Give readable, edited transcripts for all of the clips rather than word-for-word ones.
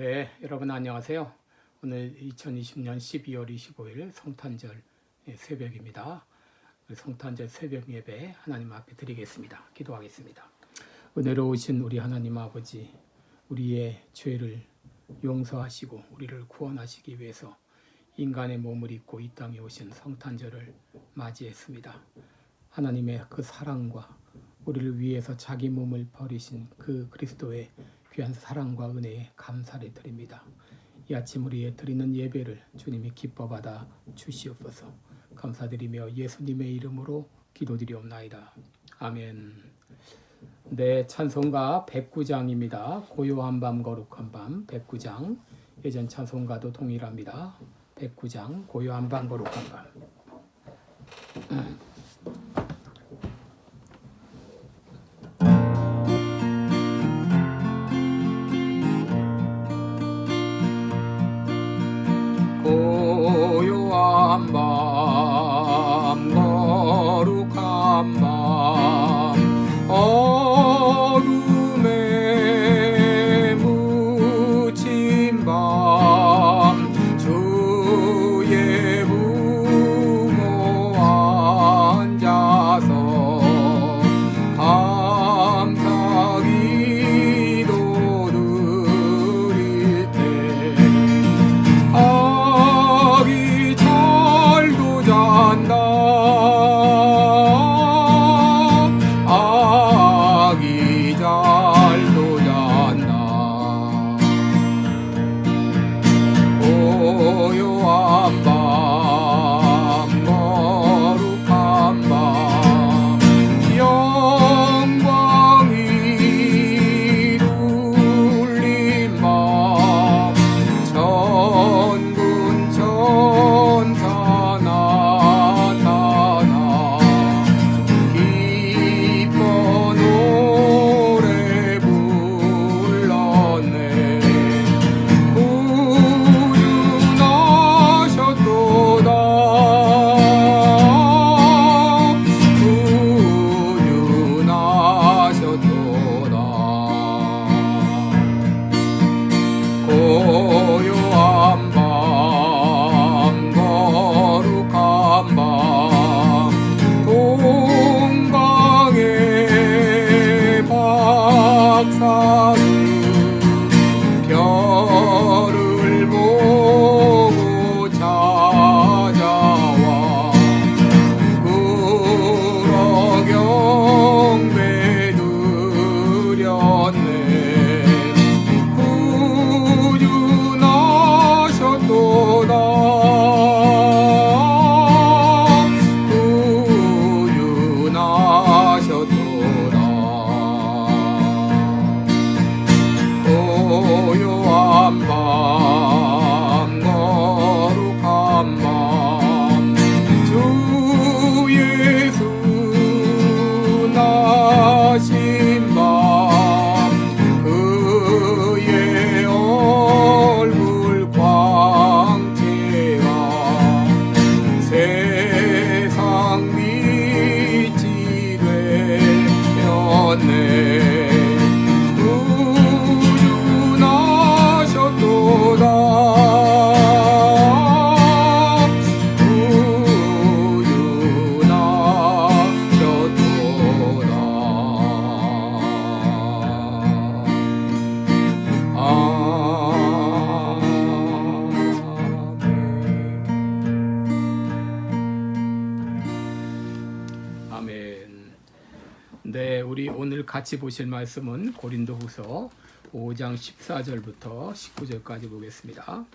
네, 여러분 안녕하세요. 오늘 2020년 12월 25일 성탄절 새벽입니다. 성탄절 새벽 예배 하나님 앞에 드리겠습니다. 기도하겠습니다. 은혜로우신 우리 하나님 아버지, 우리의 죄를 용서하시고 우리를 구원하시기 위해서 인간의 몸을 입고 이 땅에 오신 성탄절을 맞이했습니다. 하나님의 그 사랑과 우리를 위해서 자기 몸을 버리신 그 그리스도의 귀한 사랑과 은혜에 감사를 드립니다. 이 아침 우리의 드리는 예배를 주님이 기뻐 받아 주시옵소서. 감사드리며 예수님의 이름으로 기도드리옵나이다. 아멘. 네, 찬송가 109장입니다. 고요한 밤 거룩한 밤 109장. 예전 찬송가도 동일합니다. 109장 고요한 밤 거룩한 밤. 고요한 밤 거룩한 밤 어둠에 묻힌 밤 주의 부모 앉아서 감사 기도 드릴 때 아기 잘도 잔다. 아기 잘도 잔다. 고요한 밤 거룩한 밤 영광이 울린 밤 천군 천사 나타나 기뻐 노래 불렀네. 구주나셨도다. 구주나셨도다. 고요한 밤 거룩한 밤 동방의 박사는 별을 보고 찾아와 그러 경배 드렸네. 구주나셨도다. 구주나셨도다. 고요한 밤 거룩한 밤 주 예수 나신 밤 그의 얼굴 광채가 세상 빛이 되었네. 아멘. 네, 우리 오늘 같이 보실 말씀은 고린도후서 5장 14절부터 19절까지 보겠습니다.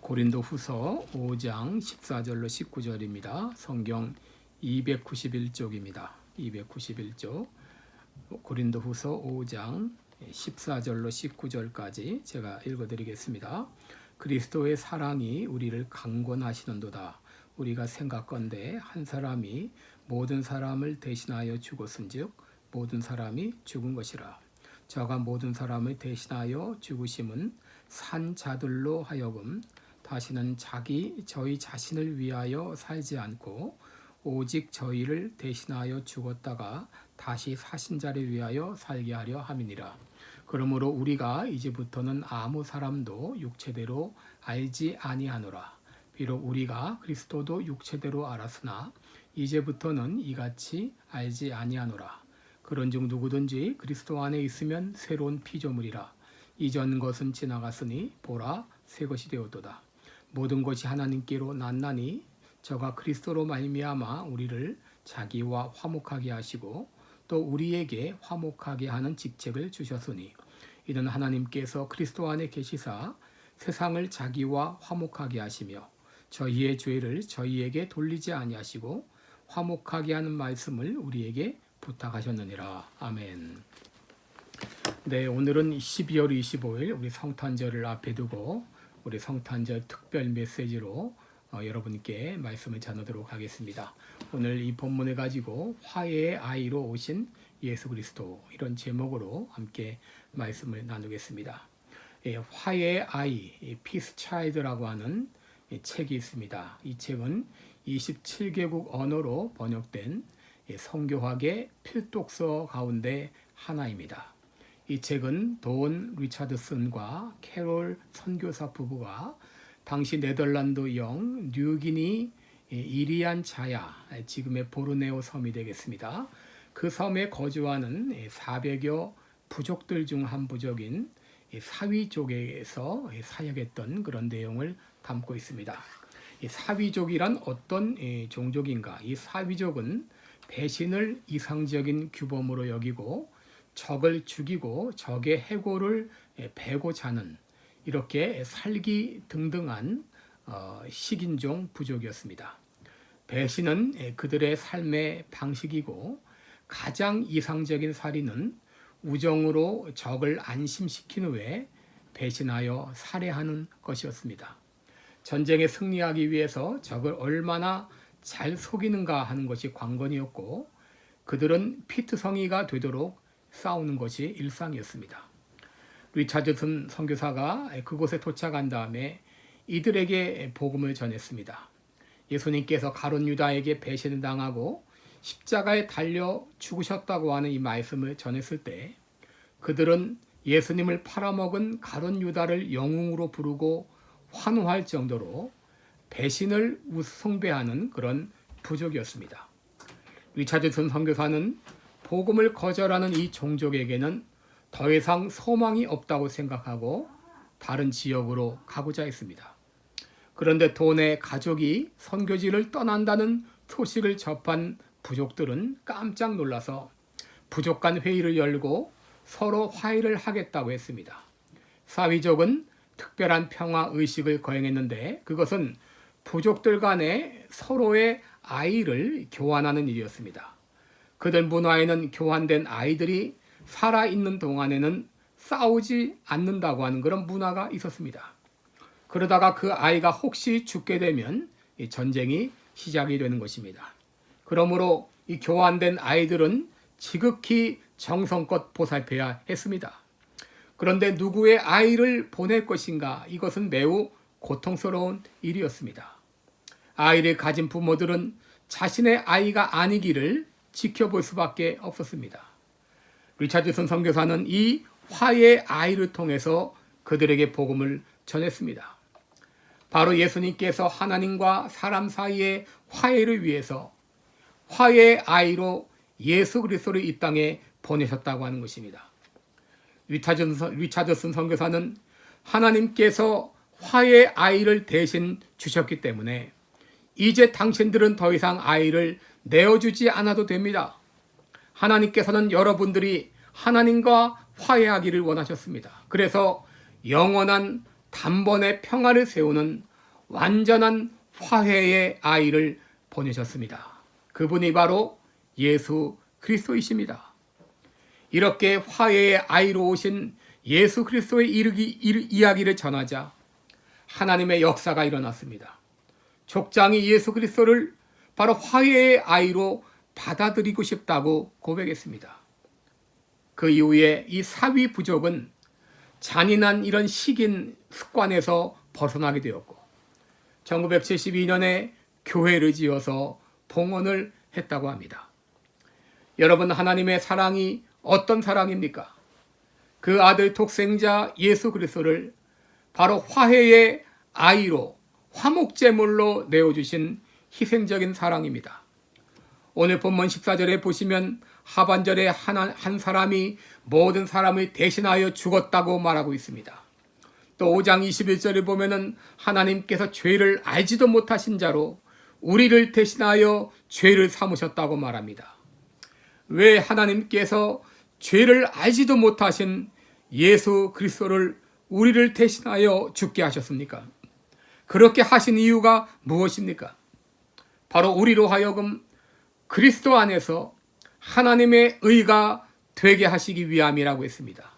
고린도후서 5장 14절로 19절입니다. 성경 291쪽입니다. 291쪽. 고린도후서 5장 14절로 19절까지 제가 읽어드리겠습니다. 그리스도의 사랑이 우리를 강권하시는도다. 우리가 생각건대 한 사람이 모든 사람을 대신하여 죽었은즉 모든 사람이 죽은 것이라. 저가 모든 사람을 대신하여 죽으심은 산 자들로 하여금 다시는 저희 자신을 위하여 살지 않고 오직 저희를 대신하여 죽었다가 다시 사신 자를 위하여 살게 하려 함이니라. 그러므로 우리가 이제부터는 아무 사람도 육체대로 알지 아니하노라. 비록 우리가 그리스도도 육체대로 알았으나 이제부터는 이같이 알지 아니하노라. 그런즉 누구든지 그리스도 안에 있으면 새로운 피조물이라. 이전 것은 지나갔으니 보라 새 것이 되었도다. 모든 것이 하나님께로 났나니 저가 그리스도로 말미암아 우리를 자기와 화목하게 하시고 또 우리에게 화목하게 하는 직책을 주셨으니 이는 하나님께서 그리스도 안에 계시사 세상을 자기와 화목하게 하시며 저희의 죄를 저희에게 돌리지 아니하시고 화목하게 하는 말씀을 우리에게 부탁하셨느니라. 아멘. 네, 오늘은 12월 25일 우리 성탄절을 앞에 두고 우리 성탄절 특별 메시지로 여러분께 말씀을 전하도록 하겠습니다. 오늘 이 본문을 가지고 화해의 아이로 오신 예수 그리스도, 이런 제목으로 함께 말씀을 나누겠습니다. 화해의 아이, Peace Child라고 하는 책이 있습니다. 이 책은 27개국 언어로 번역된 성교학의 필독서 가운데 하나입니다. 이 책은 돈 리차드슨과 캐롤 선교사 부부가 당시 네덜란드 영 뉴기니 이리안 자야, 지금의 보르네오 섬이 되겠습니다. 그 섬에 거주하는 400여 부족들 중 한 부족인 사위족에서 사역했던 그런 내용을 담고 있습니다. 이 사위족이란 어떤 종족인가? 이 사위족은 배신을 이상적인 규범으로 여기고 적을 죽이고 적의 해고를 베고자 하는, 이렇게 살기 등등한 식인종 부족이었습니다. 배신은 그들의 삶의 방식이고 가장 이상적인 살인은 우정으로 적을 안심시킨 후에 배신하여 살해하는 것이었습니다. 전쟁에 승리하기 위해서 적을 얼마나 잘 속이는가 하는 것이 관건이었고 그들은 피투성이가 되도록 싸우는 것이 일상이었습니다. 리차드슨 선교사가 그곳에 도착한 다음에 이들에게 복음을 전했습니다. 예수님께서 가룟 유다에게 배신을 당하고 십자가에 달려 죽으셨다고 하는 이 말씀을 전했을 때 그들은 예수님을 팔아먹은 가룟 유다를 영웅으로 부르고 환호할 정도로 배신을 숭배하는 그런 부족이었습니다. 리차드슨 선교사는 복음을 거절하는 이 종족에게는 더 이상 소망이 없다고 생각하고 다른 지역으로 가고자 했습니다. 그런데 돈의 가족이 선교지를 떠난다는 소식을 접한 부족들은 깜짝 놀라서 부족 간 회의를 열고 서로 화해를 하겠다고 했습니다. 사위족은 특별한 평화 의식을 거행했는데 그것은 부족들 간에 서로의 아이를 교환하는 일이었습니다. 그들 문화에는 교환된 아이들이 살아있는 동안에는 싸우지 않는다고 하는 그런 문화가 있었습니다. 그러다가 그 아이가 혹시 죽게 되면 전쟁이 시작이 되는 것입니다. 그러므로 이 교환된 아이들은 지극히 정성껏 보살펴야 했습니다. 그런데 누구의 아이를 보낼 것인가? 이것은 매우 고통스러운 일이었습니다. 아이를 가진 부모들은 자신의 아이가 아니기를 지켜볼 수밖에 없었습니다. 리차드슨 선교사는 이 화해의 아이를 통해서 그들에게 복음을 전했습니다. 바로 예수님께서 하나님과 사람 사이의 화해를 위해서 화해의 아이로 예수 그리스도를 이 땅에 보내셨다고 하는 것입니다. 리차드슨 선교사는 하나님께서 화해의 아이를 대신 주셨기 때문에 이제 당신들은 더 이상 아이를 내어주지 않아도 됩니다. 하나님께서는 여러분들이 하나님과 화해하기를 원하셨습니다. 그래서 영원한 단번에 평화를 세우는 완전한 화해의 아이를 보내셨습니다. 그분이 바로 예수 그리스도이십니다. 이렇게 화해의 아이로 오신 예수 그리스도의 이야기를 전하자 하나님의 역사가 일어났습니다. 족장이 예수 그리스도를 바로 화해의 아이로 받아들이고 싶다고 고백했습니다. 그 이후에 이 사위 부족은 잔인한 이런 식인 습관에서 벗어나게 되었고 1972년에 교회를 지어서 봉헌을 했다고 합니다. 여러분, 하나님의 사랑이 어떤 사랑입니까? 그 아들 독생자 예수 그리스도를 바로 화해의 아이로 화목제물로 내어주신 희생적인 사랑입니다. 오늘 본문 14절에 보시면 하반절에 한 사람이 모든 사람을 대신하여 죽었다고 말하고 있습니다. 또 5장 21절에 보면은 하나님께서 죄를 알지도 못하신 자로 우리를 대신하여 죄를 삼으셨다고 말합니다. 왜 하나님께서 죄를 알지도 못하신 예수 그리스도를 우리를 대신하여 죽게 하셨습니까? 그렇게 하신 이유가 무엇입니까? 바로 우리로 하여금 그리스도 안에서 하나님의 의가 되게 하시기 위함이라고 했습니다.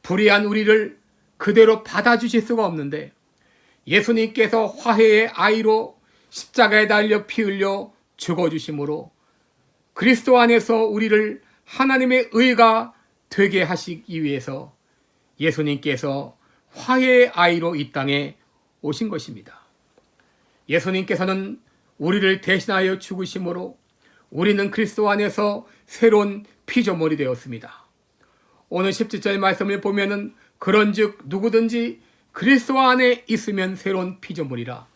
불의한 우리를 그대로 받아주실 수가 없는데 예수님께서 화해의 아이로 십자가에 달려 피 흘려 죽어주심으로 그리스도 안에서 우리를 하나님의 의가 되게 하시기 위해서 예수님께서 화해의 아이로 이 땅에 오신 것입니다. 예수님께서는 우리를 대신하여 죽으심으로 우리는 그리스도 안에서 새로운 피조물이 되었습니다. 오늘 17절 말씀을 보면은 그런즉 누구든지 그리스도 안에 있으면 새로운 피조물이라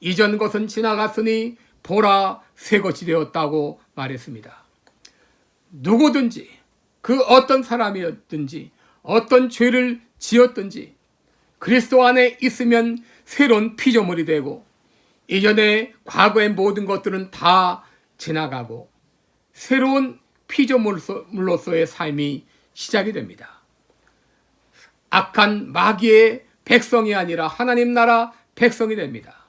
이전 것은 지나갔으니 보라 새 것이 되었다고 말했습니다. 누구든지 그 어떤 사람이었든지 어떤 죄를 지었든지 그리스도 안에 있으면 새로운 피조물이 되고 이전에 과거의 모든 것들은 다 지나가고 새로운 피조물로서의 삶이 시작이 됩니다. 악한 마귀의 백성이 아니라 하나님 나라 백성이 됩니다.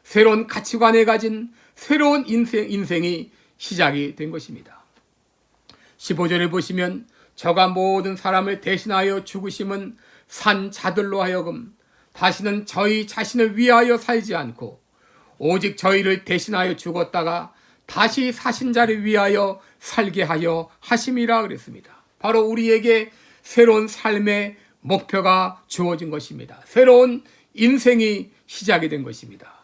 새로운 가치관을 가진 새로운 인생이 시작이 된 것입니다. 15절을 보시면 저가 모든 사람을 대신하여 죽으심은 산 자들로 하여금 다시는 저희 자신을 위하여 살지 않고 오직 저희를 대신하여 죽었다가 다시 사신 자를 위하여 살게 하여 하심이라 그랬습니다. 바로 우리에게 새로운 삶의 목표가 주어진 것입니다. 새로운 인생이 시작이 된 것입니다.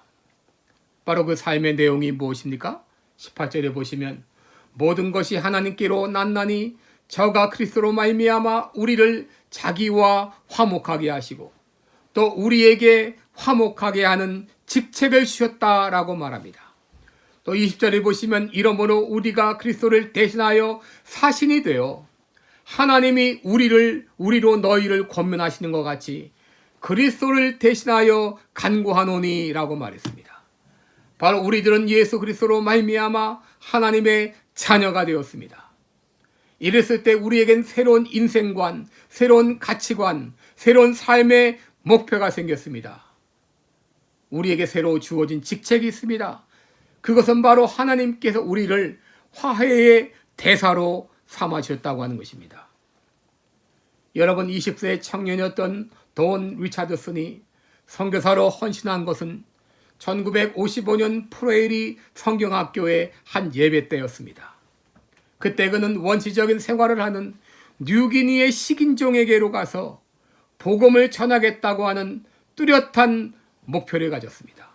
바로 그 삶의 내용이 무엇입니까? 18절에 보시면 모든 것이 하나님께로 났나니 저가 그리스도로 말미암아 우리를 자기와 화목하게 하시고 또 우리에게 화목하게 하는 직책을 주셨다라고 말합니다. 또 20절에 보시면 이러므로 우리가 그리스도를 대신하여 사신이 되어 하나님이 우리로 너희를 권면하시는 것 같이 그리스도를 대신하여 간구하노니 라고 말했습니다. 바로 우리들은 예수 그리스도로 말미암아 하나님의 자녀가 되었습니다. 이랬을 때 우리에겐 새로운 인생관, 새로운 가치관, 새로운 삶의 목표가 생겼습니다. 우리에게 새로 주어진 직책이 있습니다. 그것은 바로 하나님께서 우리를 화해의 대사로 삼아주셨다고 하는 것입니다. 여러분 20세 청년이었던 돈 리차드슨이 선교사로 헌신한 것은 1955년 프레이리 성경학교의 한 예배 때였습니다. 그때 그는 원시적인 생활을 하는 뉴기니의 식인종에게로 가서 복음을 전하겠다고 하는 뚜렷한 목표를 가졌습니다.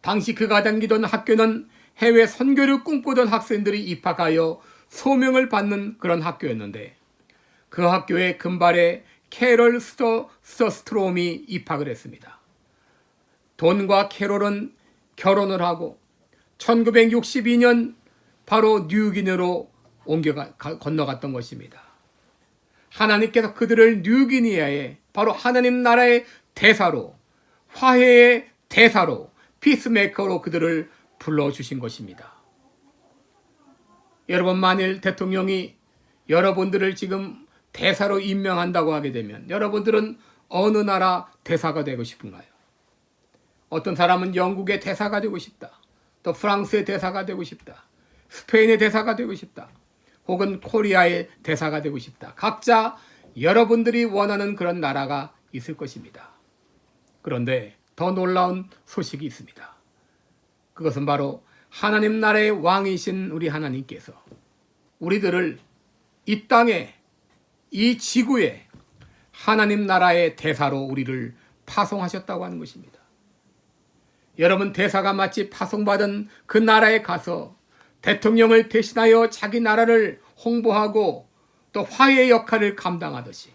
당시 그가 다니던 학교는 해외 선교를 꿈꾸던 학생들이 입학하여 소명을 받는 그런 학교였는데 그 학교에 금발의 캐롤 스토스트롬이 입학을 했습니다. 돈과 캐롤은 결혼을 하고 1962년 바로 뉴기니로 건너갔던 것입니다. 하나님께서 그들을 뉴기니아에 바로 하나님 나라의 대사로 화해의 대사로 피스메이커로 그들을 불러주신 것입니다. 여러분 만일 대통령이 여러분들을 지금 대사로 임명한다고 하게 되면 여러분들은 어느 나라 대사가 되고 싶은가요? 어떤 사람은 영국의 대사가 되고 싶다. 또 프랑스의 대사가 되고 싶다. 스페인의 대사가 되고 싶다. 혹은 코리아의 대사가 되고 싶다. 각자 여러분들이 원하는 그런 나라가 있을 것입니다. 그런데 더 놀라운 소식이 있습니다. 그것은 바로 하나님 나라의 왕이신 우리 하나님께서 우리들을 이 땅에 이 지구에 하나님 나라의 대사로 우리를 파송하셨다고 하는 것입니다. 여러분 대사가 마치 파송받은 그 나라에 가서 대통령을 대신하여 자기 나라를 홍보하고 또 화해의 역할을 감당하듯이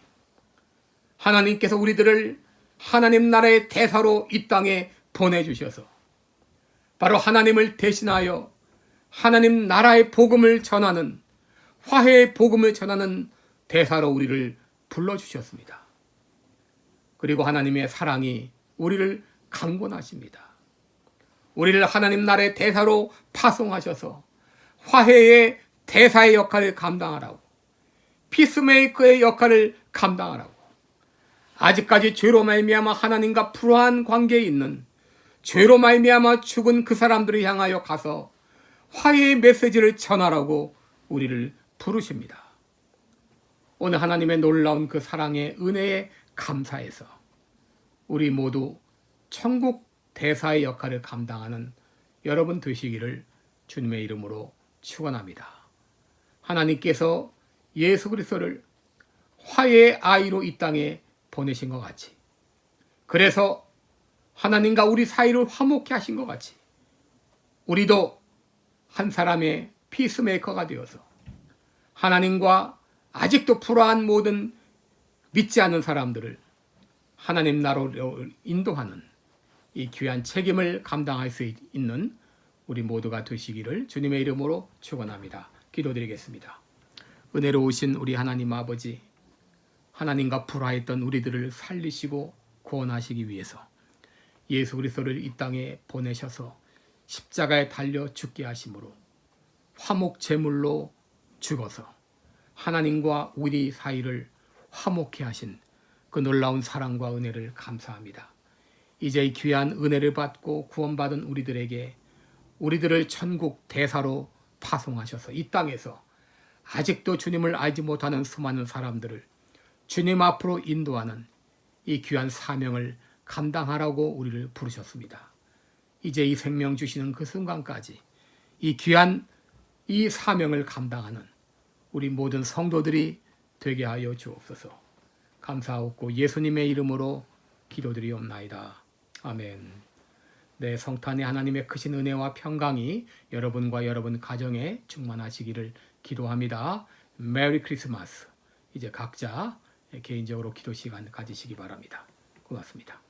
하나님께서 우리들을 하나님 나라의 대사로 이 땅에 보내주셔서 바로 하나님을 대신하여 하나님 나라의 복음을 전하는, 화해의 복음을 전하는 대사로 우리를 불러주셨습니다. 그리고 하나님의 사랑이 우리를 강권하십니다. 우리를 하나님 나라의 대사로 파송하셔서 화해의 대사의 역할을 감당하라고, 피스메이커의 역할을 감당하라고, 아직까지 죄로 말미암아 하나님과 불화한 관계에 있는, 죄로 말미암아 죽은 그 사람들을 향하여 가서 화해의 메시지를 전하라고 우리를 부르십니다. 오늘 하나님의 놀라운 그 사랑의 은혜에 감사해서 우리 모두 천국 대사의 역할을 감당하는 여러분 되시기를 주님의 이름으로 축원합니다. 하나님께서 예수 그리스도를 화해의 아이로 이 땅에 보내신 것 같이, 그래서 하나님과 우리 사이를 화목케 하신 것 같이 우리도 한 사람의 피스메이커가 되어서 하나님과 아직도 불화한 모든 믿지 않는 사람들을 하나님 나라로 인도하는 이 귀한 책임을 감당할 수 있는 우리 모두가 되시기를 주님의 이름으로 축원합니다. 기도드리겠습니다. 은혜로우신 우리 하나님 아버지, 하나님과 불화했던 우리들을 살리시고 구원하시기 위해서 예수 그리스도를 이 땅에 보내셔서 십자가에 달려 죽게 하심으로 화목 제물로 죽어서 하나님과 우리 사이를 화목케 하신 그 놀라운 사랑과 은혜를 감사합니다. 이제 이 귀한 은혜를 받고 구원받은 우리들에게 우리들을 천국 대사로 파송하셔서 이 땅에서 아직도 주님을 알지 못하는 수많은 사람들을 주님 앞으로 인도하는 이 귀한 사명을 감당하라고 우리를 부르셨습니다. 이제 이 생명 주시는 그 순간까지 이 귀한 이 사명을 감당하는 우리 모든 성도들이 되게 하여 주옵소서. 감사하옵고 예수님의 이름으로 기도드리옵나이다. 아멘. 네, 성탄의 하나님의 크신 은혜와 평강이 여러분과 여러분 가정에 충만하시기를 기도합니다. 메리 크리스마스. 이제 각자 개인적으로 기도 시간 가지시기 바랍니다. 고맙습니다.